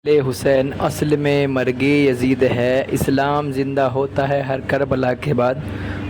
حسین اصل میں مرگ یزید ہے، اسلام زندہ ہوتا ہے ہر کربلا کے بعد۔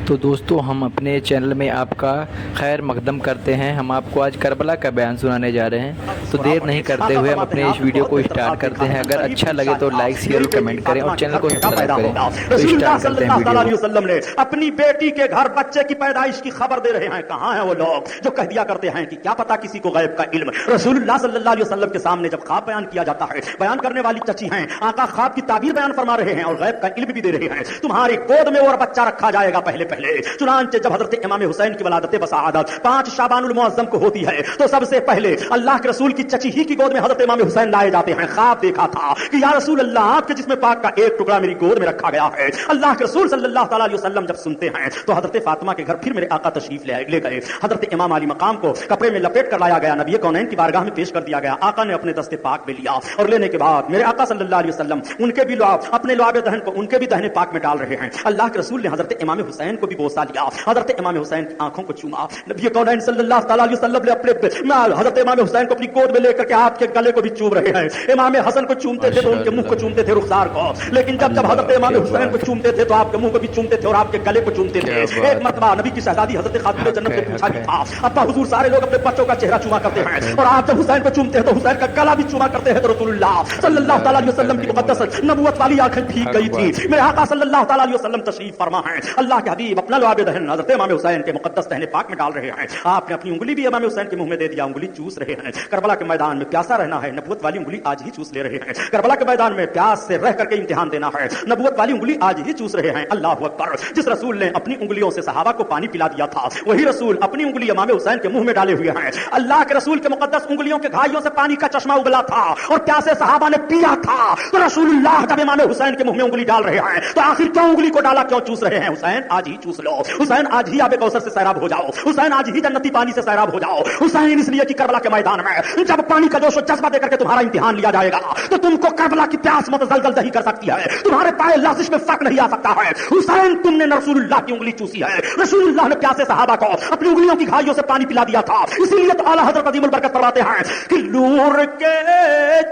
تو دوستو، ہم اپنے چینل میں آپ کا خیر مقدم کرتے ہیں۔ ہم آپ کو آج کربلا کا بیان سنانے جا رہے ہیں، تو دیر نہیں کرتے ہوئے ہم اپنے اس ویڈیو کو اسٹارٹ کرتے ہیں۔ اگر اچھا لگے تو لائک شیئر اور کمنٹ کریں اور چینل کو سبسکرائب کریں۔ تو رسول اللہ اسٹارٹ صلی کرتے ہیں اللہ ویڈیو علیہ کو۔ وسلم نے اپنی بیٹی کے گھر بچے کی پیدائش کی خبر دے رہے ہیں۔ کہاں ہیں وہ لوگ جو کہہ دیا کرتے ہیں کہ کیا پتا کسی کو غیب کا علم؟ رسول اللہ صلی اللہ علیہ وسلم کے سامنے جب خواب بیان کیا جاتا ہے، بیان کرنے والی چچی ہیں، آقا خواب کی تعبیر بیان فرما رہے ہیں اور غیب کا علم بھی دے رہے ہیں۔ تمہاری گود میں اور بچہ رکھا جائے گا پہلے پہلے۔ چنانچہ جب حضرت امام حسین کی ولادت بسعادت 5 شعبان المعظم کو ہوتی ہے تو سب سے پہلے اللہ کے رسول کی چچی ہی کی گود میں حضرت امام حسین لائے جاتے ہیں۔ خواب دیکھا تھا کہ یا رسول اللہ، آپ کے جسم پاک کا ایک ٹکڑا میری گود میں رکھا گیا ہے۔ اللہ کے رسول صلی اللہ تعالی علیہ وسلم جب سنتے ہیں تو حضرت فاطمہ کے گھر پھر میرے آقا تشریف لے گئے۔ حضرت امام علی مقام کو کپڑے میں لپیٹ کر لایا گیا، نبی کونین کی بارگاہ میں پیش کر دیا گیا۔ آقا نے اپنے دستے پاک میں لیا اور لینے کے بعد میرے آقا صلی اللہ علیہ وسلم ان کے بھی اپنے لعاب دہن کو ان کے بھی دہنے پاک میں ڈال رہے ہیں۔ اللہ کے رسول نے حضرت امام حسین کو بھی بوسہ لیا، حضرت امام حسین کی آنکھوں کو چوما۔ نبی کونین صلی اللہ تعالی علیہ وسلم نے اپنے حضرت امام حسین کو اپنی گود میں لے کر کے آپ کے گلے کو بھی چوم رہے ہیں۔ امام حسن کو چومتے تھے تو ان کے منہ کو چومتے تھے، رخسار کو، لیکن جب حضرت امام حسین کو چومتے تھے تو آپ کے منہ کو بھی چومتے تھے اور آپ کے گلے کو چومتے تھے۔ ایک مرتبہ نبی کی شہزادی حضرت خاتون جنت نے پوچھا کہ تھا ابا حضور سارے لوگ اپنے بچوں کا چہرہ چوما کرتے ہیں اور آپ جب حسین کو چومتے ہیں تو حسین کا گلا بھی چوما کرتے ہیں، تو رسول اللہ صلی اللہ تعالی علیہ وسلم کی مقدس نبوت والی آنکھیں بھیگ گئی تھی۔ میرے آقا صلی اللہ تعالی علیہ وسلم تشریف فرما ہیں، اللہ کے حبیب اپنا لعاب دہن حضرت امام حسین کے مقدس دہنے پاک میں ڈال رہے ہیں۔ آپ نے اپنی انگلی بھی امام حسین کے منہ میں دے دیا، انگلی چوس رہے ہیں۔ کربلا کے میدان میں پیاسا رہنا ہے، نبوت والی انگلی آج ہی چوس لے رہے ہیں۔ کربلا کے میدان میں پیاس سے رہ کر کے امتحان دینا ہے، نبوت والی انگلی آج ہی چوس رہے ہیں۔ اللہ اکبر! جس رسول نے اپنی انگلیوں سے صحابہ کو پانی پلا دیا تھا، وہی رسول اپنی انگلی امام حسین کے منہ میں ڈالے ہوئے ہیں۔ اللہ کے رسول کے مقدس انگلیوں کے گھائیوں سے پانی کا چشمہ ابلا تھا اور پیاسے صحابہ نے پیا تھا، تو رسول اللہ جب امام حسین کے منہ میں انگلی ڈال رہے ہیں تو آخر کیوں انگلی کو ڈالا، کیوں چوس رہے ہیں؟ حسین آج ہی چوس لو، حسین آج ہی آب کوثر سے سیراب ہو جاؤ، حسین آج ہی جنتی پانی سے سیراب ہو جاؤ۔ حسین اس لیے کہ کربلا کے میدان میں جب پانی کا جوش و جذبہ دے کر کے تمہارا امتحان لیا جائے گا تو تم کو کربلا کی پیاس متزلزل نہیں کر سکتی ہے، تمہارے پائے لازش میں فرق نہیں آ سکتا ہے۔ حسین، تم نے رسول اللہ کی انگلی چوسی ہے، رسول اللہ نے پیاسے صحابہ کو اپنی انگلیوں کی گھائیوں سے پانی پلا دیا تھا۔ اسی لیے تو اعلیٰ حضرت عظیم البرکت فرماتے ہیں کہ نور کے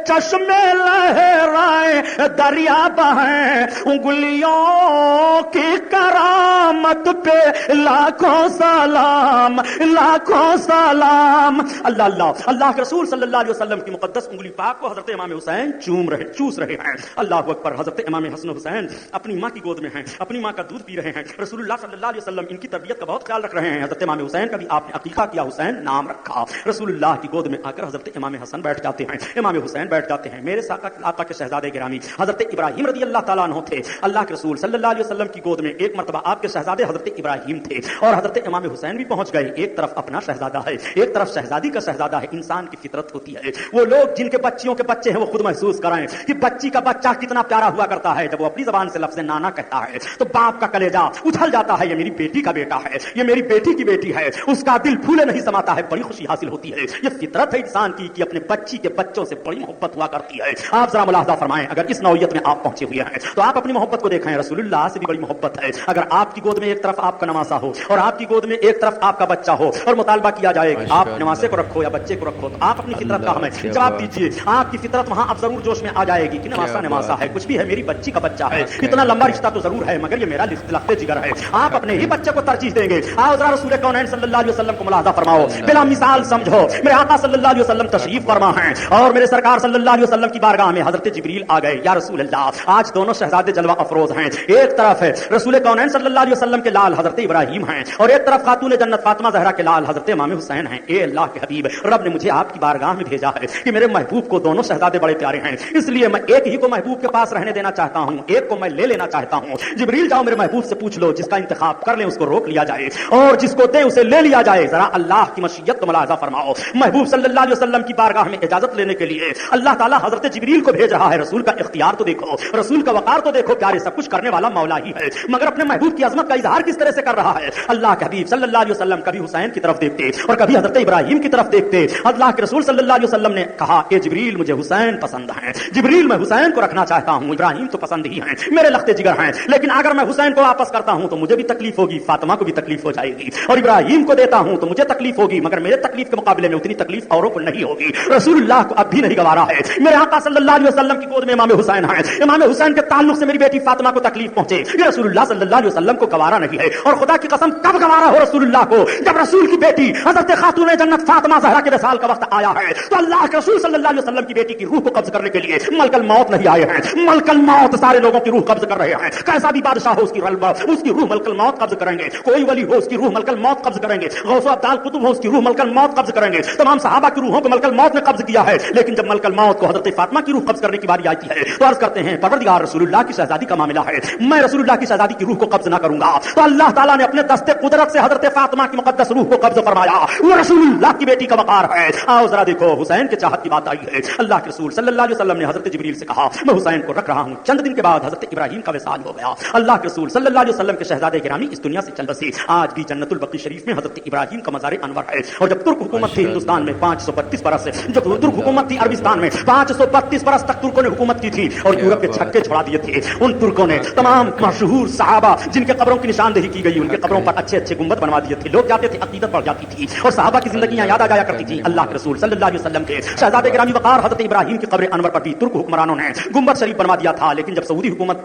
چشمے لہرائیں دریا بہیں، انگلیوں کی کرامت پہ لاکھوں سلام، لاکھوں سلام۔ اللہ اللہ اللہ کے رسول صلی اللہ علیہ وسلم کی مقدس انگلی پاک کو حضرت امام حسین چوس رہے ہیں۔ اللہ اکبر! حضرت امام حسن حسین اپنی ماں کی گود میں ہیں، اپنی ماں کا دودھ پی رہے ہیں۔ رسول اللہ صلی اللہ علیہ وسلم ان کی تربیت کا بہت خیال رکھ رہے ہیں۔ حضرت امام حسین کا بھی آپ نے عقیقہ کیا، حسین نام رکھا۔ رسول اللہ کی گود میں آ کر حضرت امام حسن بیٹھ جاتے ہیں، امام حسین بیٹھ جاتے ہیں۔ میرے آقا کے شہزادے گرامی حضرت ابراہیم رضی اللہ تعالیٰ عنہ تھے۔ اللہ کے رسول صلی اللہ علیہ وسلم کی گود میں ایک مرتبہ آپ کے شہزادے حضرت ابراہیم تھے اور حضرت امام حسین بھی پہنچ گئے۔ ایک طرف اپنا شہزادہ ہے، ایک طرف شہزادی کا شہزادہ ہے۔ انسان کی فطرت ہوتی ہے، وہ لوگ جن کے بچیوں کے بچے ہیں وہ خود محسوس کرائیں کہ بچی کا بچہ کتنا پیارا ہوا کرتا ہے۔ جب وہ اپنی زبان سے لفظ نانا کہتا ہے تو باپ کا کلیجہ اچھل جاتا ہے، یہ میری بیٹی کا بیٹا ہے، یہ میری بیٹی کی بیٹی ہے، اس کا دل پھولے نہیں سماتا ہے، بڑی خوشی حاصل ہوتی ہے۔ یہ فطرت ہے انسان کی کہ اپنے بچی کے بچوں سے بڑی محبت ہوا کرتی ہے۔ آپ ذرا ملاحظہ فرمائیں، اگر اس نوعیت میں آپ پہنچے ہوئے ہیں تو آپ اپنی محبت کو دیکھیں، رسول اللہ سے بھی بڑی محبت ہے۔ اگر آپ کی گود میں ایک طرف آپ کا نواسا ہو اور آپ کی گود میں ایک طرف آپ کا بچہ ہو اور مطالبہ کیا جائے کہ آپ نواسے کو رکھو یا بچے کو رکھو، تو آپ اپنی فطرت کا ہمیں جواب دیجیے۔ آپ کی فطرت وہاں اب ضرور جوش میں آ جائے گی کہ نواسا ہے، کچھ بھی ہے، میری بچی کا بچہ ہے، اتنا لمبا رشتہ تو ضرور ہے مگر یہ میرا لخت جگر ہے۔ آپ اپنے ہی بچے کو ترجیح دیں گے۔ آؤ ذرا رسول کونین صلی اللہ علیہ وسلم کو ملاحظہ فرماؤ، بلا مثال سمجھو۔ میرے آقا صلی اللہ علیہ وسلم تشریف فرما ہیں اور میرے سرکار صلی اللہ علیہ وسلم کی بارگاہ میں حضرت جبریل آ گئے۔ یا رسول اللہ، آج دونوں شہزادے جلوہ افروز ہیں، ایک طرف ہے رسول کونین صلی اللہ علیہ وسلم کے لال حضرت ابراہیم ہیں اور ایک طرف خاتون جنت فاطمہ زہرا کے لال حضرت امام حسین ہیں۔ اے اللہ کے حبیب، رب نے مجھے آپ کی بارگاہ میں بھیجا ہے کہ میرے محبوب کو دونوں شہزادے بڑے پیارے ہیں، اس لیے میں ایک ہی کو محبوب کے پاس رہنے دینا چاہتا ہوں، ایک کو میں لے لینا چاہتا ہوں۔ جبریل جاؤ میرے محبوب سے پوچھ لو، جس کا انتخاب کر لیں اس کو روک لیا جائے اور جس کو دے اسے لے لیا جائے۔ ذرا اللہ کی مشیت کو ملاحظہ فرماؤ، محبوب صلی اللہ علیہ وسلم کی بارگاہ میں اجازت لینے کے لیے اللہ تعالیٰ حضرت جبریل کو بھیج رہا ہے۔ رسول کا اختیار تو دیکھو، رسول کا وقار تو دیکھو، پیارے سب کچھ کرنے والا مولا ہی ہے، مگر اپنے محبوب کی عظمت کا اظہار کس طرح سے کر رہا ہے. اللہ کے حبیب صلی اللہ علیہ وسلم کبھی حسین کی طرف دیکھتے اور کبھی حضرت ابراہیم کی طرف دیکھتے. اللہ کے رسول صلی اللہ علیہ وسلم نے کہا کہ جبریل مجھے حسین پسند ہیں, جبریل میں حسین کو رکھنا چاہتا ہوں, ابراہیم تو پسند ہی ہیں, میرے لختے جگر ہیں, لیکن اگر میں حسین کو واپس کرتا ہوں تو مجھے بھی تکلیف ہوگی, فاطمہ کو بھی تکلیف ہو جائے گی, اور ابراہیم کو دیتا ہوں تو مجھے تکلیف ہوگی, مگر میرے تکلیف کے مقابلے میں اتنی تکلیف اوروں کو نہیں ہوگی. رسول اللہ کو اب بھی نہیں گوارا ہے میرے آقا صلی اللہ علیہ وسلم کی گود میں امام حسین ہیں, امام حسین کے تعلق سے میری بیٹی فاطمہ کو تکلیف پہنچے, یہ رسول اللہ صلی اللہ علیہ وسلم کو گوارا نہیں ہے. اور خدا کی قسم کب گوارا ہو رسول اللہ کو؟ جب رسول کی بیٹی حضرت خاتون جنت فاطمہ زہرا کے وصال کا وقت آیا ہے تو اللہ کے رسول صلی اللہ علیہ وسلم کی بیٹی کی روح کو قبض کرنے کے لیے ملک الموت نہیں آئے ہیں. ملک الموت سارے لوگوں کی روح قبض کر رہے ہیں, کیسا بھی بادشاہ ہو اس کی روح ملک الموت قبض کریں گے, کوئی ولی ہو اس کی روح ملک الموت قبض کریں گے, غوث و ابدال قطب ہو اس کی روح ملک الموت قبض کریں گے. تمام صحابہ کی روحوں کو ملک الموت نے قبض کیا ہے, لیکن جب ملک الموت کو حضرت فاطمہ کی روح قبض کرنے کی باری آتی ہے تو عرض کرتے ہیں پروردگار رسول اللہ کی شہزادی کا معاملہ ہے, میں رسول اللہ کی شہزادی کی روح کو قبض نہ کروں گا. تو اللہ تعالیٰ نے اپنے دست قدرت سے حضرت فاطمہ کی مقدس روح کو قبض فرمایا, وہ رسول اللہ کی بیٹی کا وقار ہے. آؤ ذرا دیکھو حسین کے چاہت کی بات آئی ہے. اللہ کے رسول صلی اللہ علیہ وسلم نے حضرت جبریل سے کہا میں حسین کو رکھ رہا ہوں. چند دن کے بعد حضرت ابراہیم کا وصال ہو گیا. اللہ کے رسول صلی اللہ علیہ وسلم کے شہزادے گرامی اس دنیا سے چل بسے. آج بھی جنت البقیع شریف میں حضرت ابراہیم کا مزار انور ہے. اور جب ترک حکومت تھی ہندوستان میں 532 برس سے, جب ترک حکومت تھی عربستان میں 532 برس تک ترکوں نے حکومت کی تھی اور یورپ کے چھکے چھڑا دیے تھے. ان ترکوں نے تمام مشہور صحابہ جن کے قبروں کی نشاندہی کی گئی ان کے قبروں پر اچھے اچھے گنبد بنوا دیے تھے. لوگ جاتے تھے, عقیدت بڑھ جاتی تھی اور صحابہ کی زندگیاں یاد آ جایا کرتی تھی. اللہ کے رسول صلی اللہ علیہ وسلم کے شہزادے گرامی وقار حضرت ابراہیم کی قبر انور پر بھی ترک حکمرانوں نے گنبد شریف بنوا دیا تھا, لیکن جب سعودی حکومت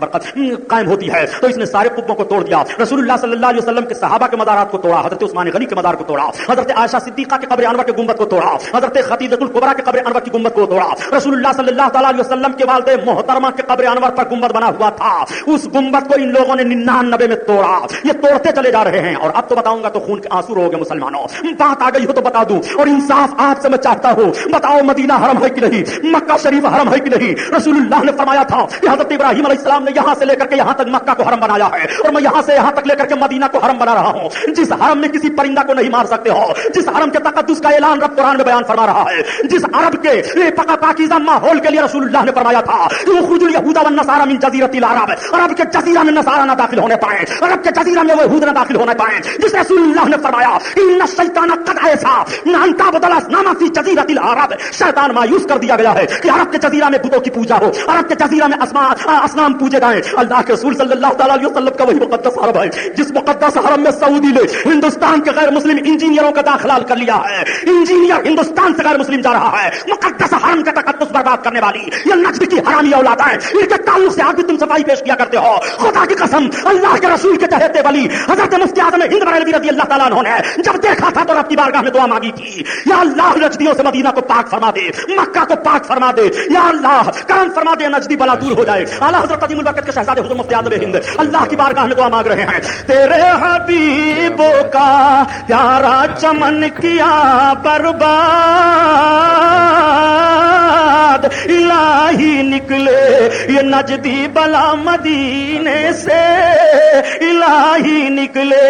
قائم ہوتی ہے تو اس نے سارے قبوں کو توڑ دیا. رسول اللہ صلی اللہ علیہ وسلم کے صحابہ کے مزارات کو توڑا, حضرت عثمان غنی کے مزار کو توڑا, حضرت عائشہ صدیقہ کے قبر انور کے گنبد کو توڑا, حضرت خدیجہ الکبریٰ کے قبر انور کی گنبد کو توڑا. رسول اللہ صلی اللہ تعالی علیہ وسلم کے والدہ محترمہ کے قبر انور پر گنبد بنا ہوا تھا, اس گنبد کو ان لوگوں نے 99 میں توڑا. یہ توڑتے چلے جا رہے ہیں. اور اب تو بتاؤں گا تو خون کے آنسو رو گے مسلمانوں. بات آ گئی ہو تو بتا دوں, اور انصاف آپ سے میں چاہتا ہوں, بتاؤ مدینہ حرم ہے کہ نہیں, مکہ شریف حرم ہے کہ نہیں؟ رسول اللہ نے فرمایا تھا کہ حضرت ابراہیم علیہ السلام نے یہاں سے لے کر کے یہاں تک مکہ کو حرم بنایا ہے, اور میں یہاں سے یہاں تک لے کر کے مدینہ کو حرم بنا رہا ہوں. جس حرم میں کسی پرندہ کو نہیں مار سکتے ہو, جس حرم کے تقدس کا اعلان رب قرآن میں بیان فرما رہا ہے, جس عرب کے پاکیزہ ماحول کے لیے رسول اللہ نے فرمایا تھا اخرجوا اليهود والنصارى من جزيرة العرب, عرب کے جزیرہ میں نصارہ نہ داخل ہونے پائیں, عرب کے جزیرہ میں یہود نہ داخل ہونے پائیں. جس رسول اللہ نے فرمایا ان الشیطان قد ایسا ان تعبد الاصنام في جزيرة العرب, شیطان مایوس کر دیا گیا ہے کہ عرب کے جزیرہ میں بتوں کی پوجا ہو, عرب کے جزیرہ میں اصنام پوجے جائیں. اللہ کے رسول صلی اللہ تعالی علیہ وسلم کا وہی مقدس حرم ہے جس مقدس حرم میں سعودی نے ہندوستان کے غیر مسلم انجینئروں کا داخلہ کر لیا ہے. انجینئر ہندوستان سے غیر مسلم جا رہا ہے. مقدس حرم کا تقدس برباد کرنے والی یہ نجد کی حرامی اولاد ہے. ان کے تعلق سے آج بھی تم صفائی پیش کیا کرتے ہو. خدا کی قسم اللہ کے رسول کے چہتے ولی حضرت مفتی اعظم ہند بریلوی رضی اللہ تعالیٰ عنہ نے جب دیکھا تھا تو رب کی بارگاہ میں دعا مانگی تھی, یا اللہ نجدیوں سے مدینہ کو پاک فرما دے, مکہ کو پاک فرما دے, یا اللہ کرم فرما دے, نجدی بلا دور ہو جائے. اعلیٰ حضرت قدیم الوقت کے شہزادے حضور مفتی اعظم ہند اللہ کی بارگاہ میں دعا مانگ رہے ہیں. تیرے حبیبوں کا پیارا چمن کیا برباد, الہی نکلے یہ نجدی بلا مدینے سے, الہی نکلے.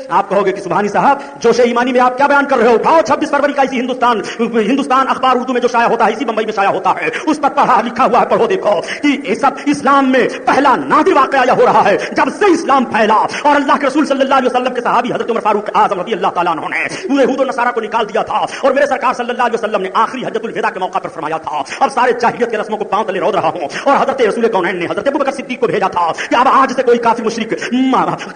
آپ کہو گے کہ سبحانی صاحب جوش ایمانی میں آپ کیا بیان کر رہے ہو؟ اٹھاؤ 26 فروری کا اسی ہندوستان اخبار اردو میں جو شائع ہوتا ہے, اسی بمبئی میں شائع ہوتا ہے, اس پر پڑھا لکھا ہوا ہے, پڑھو دیکھو کہ یہ سب اسلام میں پہلا نادر واقعہ یہ ہو رہا ہے جب سے اسلام پھیلا. اور اللہ کے رسول صلی اللہ علیہ وسلم کے صحابی حضرت عمر فاروق اعظم رضی اللہ تعالیٰ عنہ نے یہود و نصارہ کو نکال دیا تھا, اور میرے سرکار صلی اللہ علیہ وسلم نے آخری حجۃ الوداع کے موقع پر فرمایا تھا اب سارے جاہلیت کے رسموں کو پاؤں تلے رود رہا ہوں. اور حضرت رسول کونین نے حضرت ابوبکر صدیق کو بھیجا تھا کہ اب آج سے کوئی کافر مشرک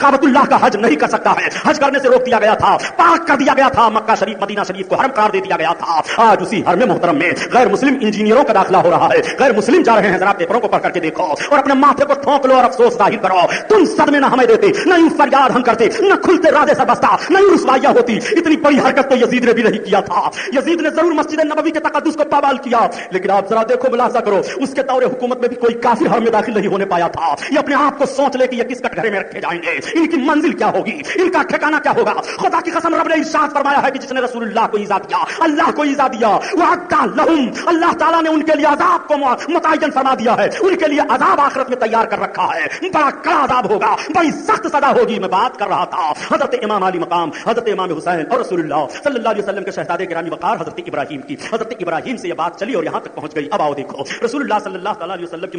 کعبۃ اللہ کا حج نہیں کر سکتا ہے. حج کرنے سے روک دیا گیا تھا, پاک کر دیا گیا تھا, مکہ شریف مدینہ شریف کو حرم قرار دے دیا گیا تھا. آج اسی حرم محترم میں غیر مسلم انجینئروں کا داخلہ ہو رہا ہے, غیر مسلم جا رہے ہیں. ذرا پیپروں کو پڑھ کر کے دیکھو اور اپنے ماتھے کو ٹھونک لو اور افسوس ظاہر کرو. تم صدمے نہ ہمیں دیتے, نہ یوں فریاد ہم کرتے, نہ کھلتے رازے سر بستا, نہ یوں رسوائیاں ہوتی. اتنی بڑی حرکت تو یزید نے بھی نہیں کیا تھا. یزید نے ضرور مسجد نبوی کے تقدس کو پامال کیا, لیکن آپ ذرا دیکھو, ملاحظہ کرو, اس کے دور حکومت میں بھی کوئی کافر حرم میں داخل نہیں ہونے پایا تھا. یہ اپنے آپ کو سوچ لے کہ یہ کس کٹگرے میں رکھے جائیں گے, ان کی منزل کیا ہوگی, ان کا ٹھکانہ کیا ہوگا. خدا کی قسم رب نے ارشاد فرمایا ہے کہ جس نے رسول اللہ کو ایذا دیا, اللہ کو ایذا دیا, وعدہ لہم, اللہ تعالیٰ نے ان کے لیے عذاب کو متعین فرما دیا ہے. ان کے لیے عذاب آخرت میں تیار کر رکھا ہے. بڑا کڑا عذاب ہوگا, بڑی سخت سزا ہوگی. میں بات کر رہا تھا حضرت امام علی مقام, حضرت امام حسین اور رسول اللہ صلی اللہ علیہ وسلم کے شہزادے گرامی وقار حضرت ابراہیم کی. حضرت ابراہیم سے یہ بات چلی اور یہاں تک پہنچ گئی. اب آؤ دیکھو رسول اللہ صلی اللہ علیہ وسلم کی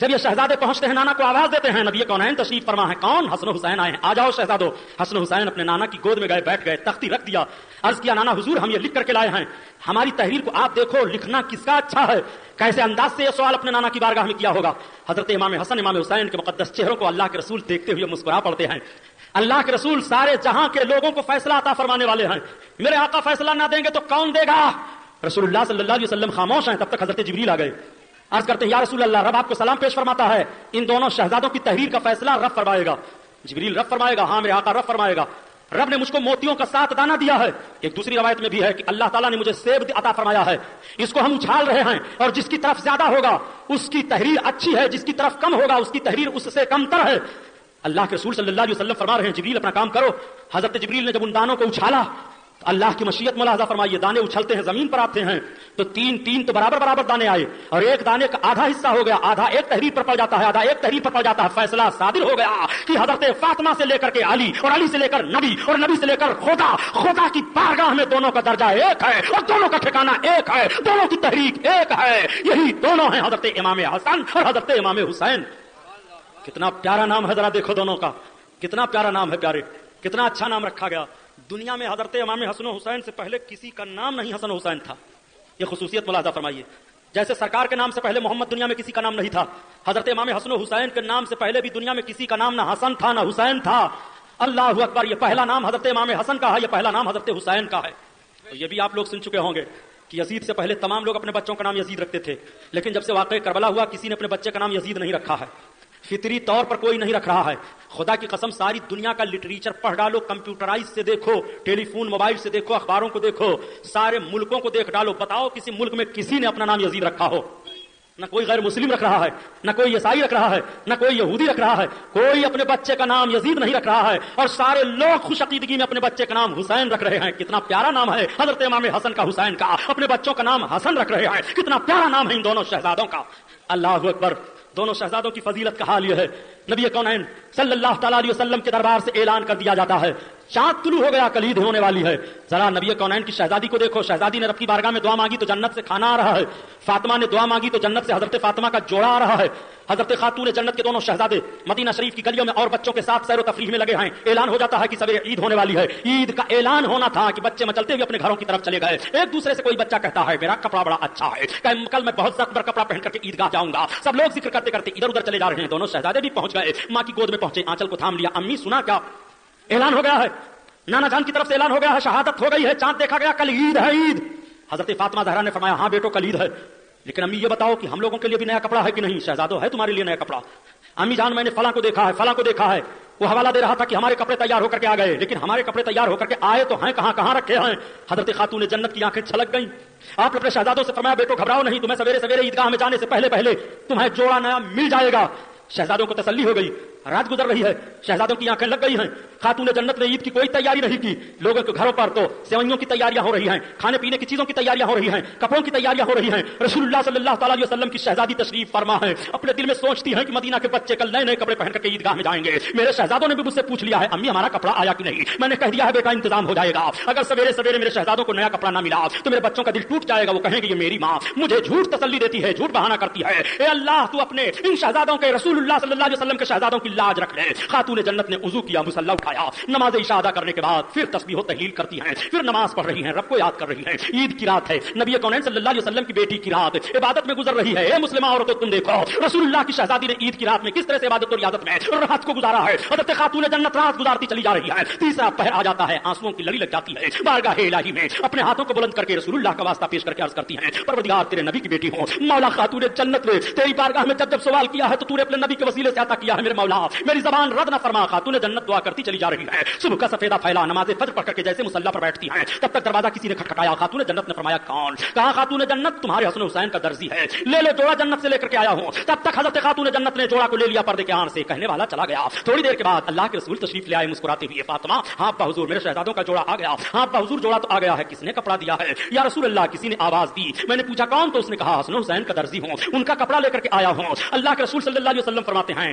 جب یہ شہزادے پہنچتے ہیں نانا کو آواز دیتے ہیں، نبی کونین تشریف فرما ہے، کون؟ حسن و حسین آئے ہیں، آ جاؤ شہزادو۔ حسن و حسین اپنے نانا کی گود میں گئے، بیٹھ گئے، تختی رکھ دیا، عرض کیا نانا حضور ہم یہ لکھ کر کے لائے ہیں، ہماری تحریر کو آپ دیکھو، لکھنا کس کا اچھا ہے؟ کیسے انداز سے یہ سوال اپنے نانا کی بارگاہ میں کیا ہوگا؟ حضرت امام حسن امام حسین کے مقدس چہروں کو اللہ کے رسول دیکھتے ہوئے مسکرا پڑتے ہیں۔ اللہ کے رسول سارے جہاں کے لوگوں کو فیصلہ عطا فرمانے والے ہیں، میرے آقا فیصلہ نہ دیں گے تو کون دے گا؟ رسول اللہ صلی اللہ علیہ وسلم خاموش ہیں، تب تک حضرت جبریل آ گئے، عرض کرتے ہیں یا رسول اللہ رب آپ کو سلام پیش فرماتا ہے، ان دونوں شہزادوں کی تحریر کا فیصلہ رب فرمائے گا۔ جبریل رب فرمائے گا؟ ہاں میرے آقا رب فرمائے گا، رب نے مجھ کو موتیوں کا 7 دانہ دیا ہے۔ ایک دوسری روایت میں بھی ہے کہ اللہ تعالیٰ نے مجھے سیب عطا فرمایا ہے، اس کو ہم اچھال رہے ہیں، اور جس کی طرف زیادہ ہوگا اس کی تحریر اچھی ہے، جس کی طرف کم ہوگا اس کی تحریر اس سے کمتر ہے۔ اللہ کے رسول صلی اللہ علیہ وسلم فرما رہے ہیں جبریل اپنا کام کرو۔ حضرت جبریل نے جب ان دانوں کو اچھالا تو اللہ کی مشیت ملاحظہ فرمائیے، دانے اچھلتے ہیں زمین پر آتے ہیں تو تین تو برابر دانے آئے، اور ایک دانے کا آدھا حصہ ہو گیا، آدھا ایک تحریر پر پڑ جاتا ہے، آدھا ایک تحریر پر پڑ جاتا ہے۔ فیصلہ صادر ہو گیا کہ حضرت فاطمہ سے لے کر کے علی، اور علی سے لے کر نبی، اور نبی سے لے کر خدا کی بارگاہ میں دونوں کا درجہ ایک ہے، اور دونوں کا ٹھکانہ ایک ہے، دونوں کی تحریک ایک ہے، یہی دونوں ہیں حضرت امام حسن اور حضرت امام حسین۔ کتنا پیارا نام ہے، ذرا دیکھو دونوں کا، کتنا پیارا نام ہے پیارے، کتنا اچھا نام رکھا گیا۔ دنیا میں حضرت امام حسن و حسین سے پہلے کسی کا نام نہیں حسن و حسین تھا، یہ خصوصیت ملاحظہ فرمائیے۔ جیسے سرکار کے نام سے پہلے محمد دنیا میں کسی کا نام نہیں تھا، حضرت امام حسن و حسین کے نام سے پہلے بھی دنیا میں کسی کا نام نہ حسن تھا نہ حسین تھا۔ اللہ اکبر، یہ پہلا نام حضرت امام حسن کا ہے، یہ پہلا نام حضرت حسین کا ہے۔ تو یہ بھی آپ لوگ سن چکے ہوں گے کہ یزید سے پہلے تمام لوگ اپنے بچوں کا نام یزید رکھتے تھے، لیکن جب سے واقعہ کربلا ہوا کسی نے اپنے بچے کا نام یزید نہیں رکھا ہے، فطری طور پر کوئی نہیں رکھ رہا ہے۔ خدا کی قسم ساری دنیا کا لٹریچر پڑھ ڈالو، کمپیوٹرائز سے دیکھو، ٹیلی فون موبائل سے دیکھو، اخباروں کو دیکھو، سارے ملکوں کو دیکھ ڈالو، بتاؤ کسی ملک میں کسی نے اپنا نام یزید رکھا ہو؟ نہ کوئی غیر مسلم رکھ رہا ہے، نہ کوئی عیسائی رکھ رہا ہے، نہ کوئی یہودی رکھ رہا ہے، کوئی اپنے بچے کا نام یزید نہیں رکھ رہا ہے، اور سارے لوگ خوش عقیدگی میں اپنے بچے کا نام حسین رکھ رہے ہیں۔ کتنا پیارا نام ہے حضرت امام حسن کا، حسین کا، اپنے بچوں کا نام حسن رکھ رہے ہیں، کتنا پیارا نام ہے ان دونوں شہزادوں کا۔ اللہ اکبر، دونوں شہزادوں کی فضیلت کا حال یہ ہے، نبی کونین صلی اللہ تعالیٰ علیہ وسلم کے دربار سے اعلان کر دیا جاتا ہے چاند طلوع ہو گیا، کلید ہونے والی ہے۔ ذرا نبی کونین کی شہزادی کو دیکھو، شہزادی نے رب کی بارگاہ میں دعا مانگی تو جنت سے کھانا آ رہا ہے، فاطمہ نے دعا مانگی تو جنت سے حضرت فاطمہ کا جوڑا آ رہا ہے، حضرت خاتون جنت کے دونوں شہزادے مدینہ شریف کی گلیوں میں اور بچوں کے ساتھ سیر و تفریح میں لگے ہیں۔ اعلان ہو جاتا ہے کہ سویرے عید ہونے والی ہے، عید کا اعلان ہونا تھا کہ بچے مچلتے ہوئے اپنے گھروں کی طرف چلے گئے۔ ایک دوسرے سے کوئی بچہ کہتا ہے میرا کپڑا بڑا اچھا ہے، کل میں بہت زبردست کپڑا پہن کر کے عیدگاہ جاؤں گا۔ سب لوگ ذکر کرتے کرتے ادھر ادھر چلے جا رہے ہیں، دونوں شہزادے بھی پہنچ گئے، ماں کی گود میں پہنچے، آنچل کو تھام لیا۔ امی سنا کیا؟ اعلان ہو گیا ہے، نانا جان کی طرف سے اعلان ہو گیا ہے، شہادت ہو گئی ہے، چاند دیکھا گیا، کل عید ہے۔ عید؟ حضرت فاطمہ زہرا نے فرمایا ہاں بیٹو کل عید ہے، لیکن امی یہ بتاؤ کہ ہم لوگوں کے لیے بھی نیا کپڑا ہے کہ نہیں؟ شہزادو ہے تمہارے لیے نیا کپڑا۔ امی جان میں نے فلاں کو دیکھا ہے، فلاں کو دیکھا ہے، وہ حوالہ دے رہا تھا کہ ہمارے کپڑے تیار ہو کر کے آ گئے، لیکن ہمارے کپڑے تیار ہو کر کے آئے تو ہیں کہاں، کہاں رکھے ہیں؟ حضرت خاتون جنت کی آنکھیں چھلک گئیں۔ آپ نے اپنے شہزادوں سے فرمایا بیٹو گھبراؤ نہیں، تمہیں سویرے سویرے عیدگاہ میں جانے سے پہلے پہلے تمہیں جوڑا نیا مل جائے گا۔ شہزادوں کو تسلی ہو گئی، رات گزر رہی ہے، شہزادوں کی آنکھیں لگ گئی ہیں۔ خاتون جنت نے عید کی کوئی تیاری نہیں کی، لوگوں کے گھروں پر تو سیوئیوں کی تیاریاں ہو رہی ہیں، کھانے پینے کی چیزوں کی تیاریاں ہو رہی ہیں، کپڑوں کی تیاریاں ہو رہی ہیں۔ رسول اللہ صلی اللہ تعالیٰ علیہ وسلم کی شہزادی تشریف فرما ہے، اپنے دل میں سوچتی ہیں کہ مدینہ کے بچے کل نئے نئے کپڑے پہن کر کے عیدگاہ میں جائیں گے۔ میرے شہزادوں نے بھی مجھ سے پوچھ لیا ہے امی ہمارا کپڑا آیا کہ نہیں؟ میں نے کہہ دیا ہے بیٹا انتظام ہو جائے گا، اگر سویرے سویرے میرے شہزادوں کو نیا کپڑا نہ ملا تو میرے بچوں کا دل ٹوٹ جائے گا، وہ کہیں گے یہ میری ماں مجھے جھوٹ تسلی دیتی ہے، جھوٹ بہانہ کرتی ہے۔ اے اللہ تو اپنے ان شہزادوں کے، رسول اللہ صلی اللہ علیہ وسلم کے شہزادوں کی لاج رکھ لے۔ خاتون جنت نے وضو کیا، مصلی اٹھایا، نماز عشاء ادا کرنے کے بعد پھر تسبیح و تحلیل کرتی ہیں، پھر نماز پڑھ رہی ہیں، رب کو یاد کر رہی ہیں۔ عید کی رات ہے، نبی کونین صلی اللہ علیہ وسلم کی بیٹی کی رات عبادت میں گزر رہی ہے۔ اے مسلمہ عورتوں تم دیکھو رسول اللہ کی شہزادی نے عید کی رات میں کس طرح سے عبادت اور ریاضت میں رات کو گزارا ہے۔ حضرت خاتون جنت رات گزارتی چلی جا رہی ہے، تیسرا پہر آ جاتا ہے، آنسوؤں کی لڑی لگ جاتی ہے، بارگاہ الہی میں اپنے ہاتھوں کو بلند کر کے رسول اللہ کا واسطہ پیش کر کے عرض کرتی ہیں پروردگار تیرے نبی کی بیٹی ہوں، مولا خاتون جنت نے تیری بارگاہ میں جب سوال کیا ہے تو تو نے اپنے نبی کے وسیلے سے عطا کیا ہے، میرے مولا میری زبان رد نہ فرما۔ خاتون جنت دعا کرتی چلی جا رہی ہے، صبح کا سفیدہ پھیلا، نماز فجر پڑھ کر کے جیسے مصلی پر بیٹھتی ہیں تب تک دروازہ کسی نے کھٹکھٹایا، خاتون جنت نے فرمایا کون؟ کہا خاتون جنت تمہارے حسن حسین کا درزی ہے، لے لو جوڑا جنت سے لے کر کے آیا ہوں۔ تب تک حضرت خاتون جنت نے جوڑا کو لے لیا پردے کے آن سے، کہنے والا چلا گیا۔ تھوڑی دیر کے بعد اللہ کے رسول تشریف لے آئے مسکراتے ہوئے، فاطمہ ہاں ابا حضور میرے شہزادوں کا جوڑا آ گیا۔ ہاں ابا حضور جوڑا تو آ گیا ہے، کس نے کپڑا دیا ہے؟ یا رسول اللہ کسی نے آواز دی، میں نے پوچھا کون؟ تو اس نے کہا حسن حسین کا درزی ہوں، ان کا کپڑا لے کر کے آیا ہوں۔ اللہ کے رسول صلی اللہ علیہ وسلم فرماتے ہیں